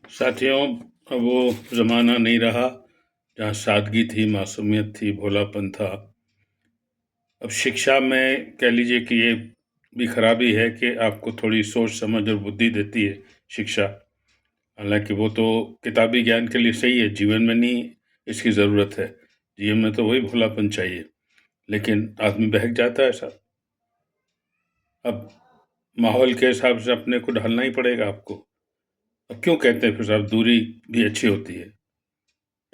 साथियों, अब वो ज़माना नहीं रहा जहाँ सादगी थी, मासूमियत थी, भोलापन था। अब शिक्षा में कह लीजिए कि ये भी खराबी है कि आपको थोड़ी सोच समझ और बुद्धि देती है शिक्षा। हालांकि वो तो किताबी ज्ञान के लिए सही है, जीवन में नहीं इसकी ज़रूरत है। जीवन में तो वही भोलापन चाहिए, लेकिन आदमी बहक जाता है साहब। अब माहौल के हिसाब से अपने को ढलना ही पड़ेगा आपको। अब क्यों कहते हैं फिर साहब दूरी भी अच्छी होती है?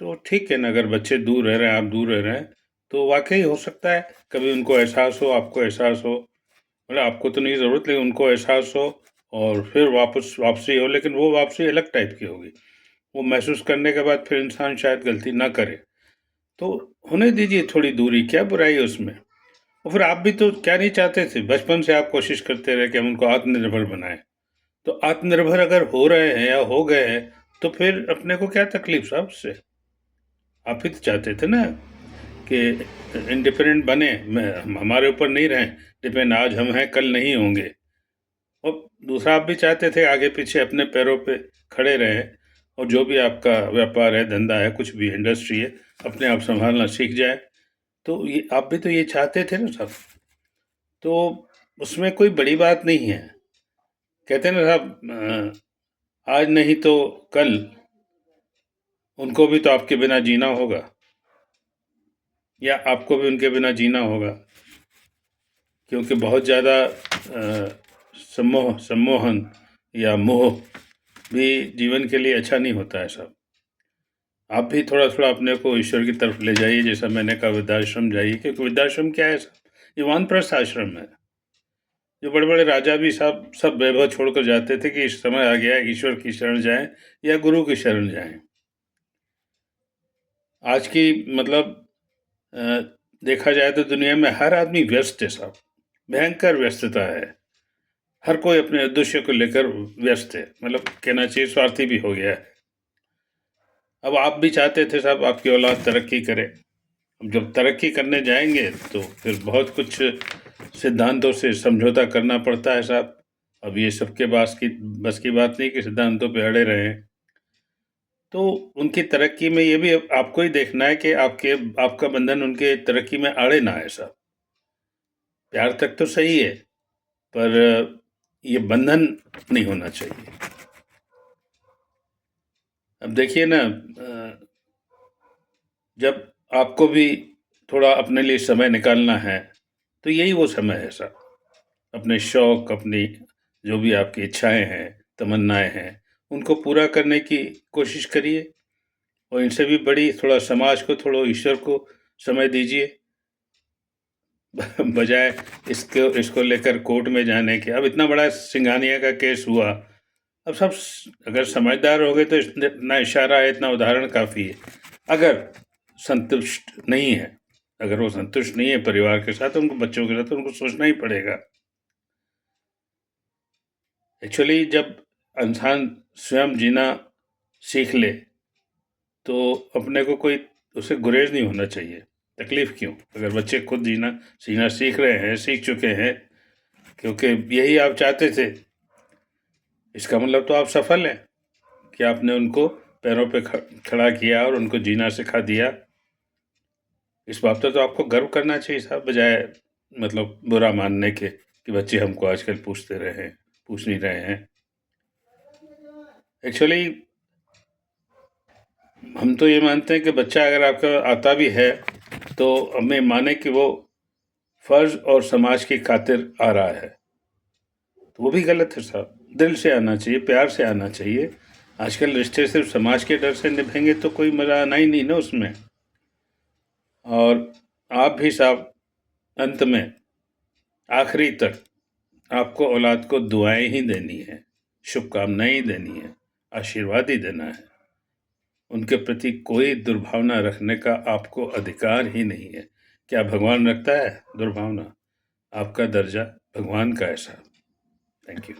तो ठीक है ना, अगर बच्चे दूर रह रहे हैं, आप दूर रह रहे हैं, तो वाकई हो सकता है कभी उनको एहसास हो, आपको एहसास हो। मतलब आपको तो नहीं ज़रूरत, लेकिन उनको एहसास हो और फिर वापसी हो, लेकिन वो वापसी अलग टाइप की होगी। वो महसूस करने के बाद फिर इंसान शायद गलती ना करे। तो होने दीजिए थोड़ी दूरी, क्या बुराई है उसमें? और फिर आप भी तो क्या नहीं चाहते थे, बचपन से आप कोशिश करते रहे कि हम उनको आत्मनिर्भर बनाएं। तो आत्मनिर्भर अगर हो रहे हैं या हो गए हैं, तो फिर अपने को क्या तकलीफ साहब उससे? आप ही तो चाहते थे ना कि इंडिपेंडेंट बने, हमारे ऊपर नहीं रहें डिपेंड, आज हम हैं कल नहीं होंगे। और दूसरा आप भी चाहते थे आगे पीछे अपने पैरों पे खड़े रहें, और जो भी आपका व्यापार है, धंधा है, कुछ भी इंडस्ट्री है, अपने आप संभालना सीख जाए। तो ये आप भी तो ये चाहते थे ना सब। तो उसमें कोई बड़ी बात नहीं है। कहते हैं ना साहब, आज नहीं तो कल उनको भी तो आपके बिना जीना होगा, या आपको भी उनके बिना जीना होगा। क्योंकि बहुत ज़्यादा सम्मोहन या मोह भी जीवन के लिए अच्छा नहीं होता है साहब। आप भी थोड़ा थोड़ा अपने को ईश्वर की तरफ ले जाइए, जैसा मैंने कहा वृद्धाश्रम जाइए, क्योंकि वृद्धाश्रम क्या है साहब? ये वानप्रस्थ आश्रम है। जो बड़े बड़े राजा भी साहब सब वैभव छोड़कर जाते थे कि इस समय आ गया है, ईश्वर की शरण जाएं या गुरु की शरण जाएं। आज की मतलब अ, देखा जाए तो दुनिया में हर आदमी व्यस्त है साहब, भयंकर व्यस्तता है। हर कोई अपने उद्देश्य को लेकर व्यस्त है, मतलब कहना चाहिए स्वार्थी भी हो गया है। अब आप भी चाहते थे साहब आपकी औलाद तरक्की करे। अब जब तरक्की करने जाएंगे तो फिर बहुत कुछ सिद्धांतों से समझौता करना पड़ता है साहब। अब ये सबके बस की बात नहीं कि सिद्धांतों पे अड़े रहें। तो उनकी तरक्की में ये भी आपको ही देखना है कि आपका बंधन उनके तरक्की में अड़े ना है साहब। प्यार तक तो सही है, पर ये बंधन नहीं होना चाहिए। अब देखिए ना, जब आपको भी थोड़ा अपने लिए समय निकालना है, तो यही वो समय है साहब। अपने शौक, अपनी जो भी आपकी इच्छाएं हैं, तमन्नाएं हैं, उनको पूरा करने की कोशिश करिए। और इनसे भी बड़ी थोड़ा समाज को, थोड़ा ईश्वर को समय दीजिए। बजाय इसको लेकर कोर्ट में जाने के। अब इतना बड़ा सिंघानिया का केस हुआ, अब सब अगर समझदार हो गए तो इतना इशारा है, इतना उदाहरण काफ़ी है। अगर संतुष्ट नहीं है, अगर वो संतुष्ट नहीं है परिवार के साथ, उनको बच्चों के साथ, तो उनको सोचना ही पड़ेगा। एक्चुअली जब इंसान स्वयं जीना सीख ले, तो अपने को कोई उससे गुरेज नहीं होना चाहिए। तकलीफ क्यों? अगर बच्चे खुद जीना जीना सीख रहे हैं, सीख चुके हैं, क्योंकि यही आप चाहते थे, इसका मतलब तो आप सफल हैं कि आपने उनको पैरों पे खड़ा किया और उनको जीना सिखा दिया। इस बात पर तो आपको गर्व करना चाहिए साहब, बजाय मतलब बुरा मानने के कि बच्चे हमको आजकल पूछ नहीं रहे हैं। एक्चुअली हम तो ये मानते हैं कि बच्चा अगर आपका आता भी है, तो हमें माने कि वो फर्ज और समाज की खातिर आ रहा है। तो वो भी गलत है साहब। दिल से आना चाहिए, प्यार से आना चाहिए। आजकल रिश्ते सिर्फ समाज के डर से निभेंगे तो कोई मजा आना ही नहीं ना उसमें। और आप भी साहब, अंत में आखिरी तक आपको औलाद को दुआएं ही देनी है, शुभकामनाएं ही देनी है, आशीर्वाद ही देना है। उनके प्रति कोई दुर्भावना रखने का आपको अधिकार ही नहीं है। क्या भगवान रखता है दुर्भावना? आपका दर्जा भगवान का है साहब। Thank you.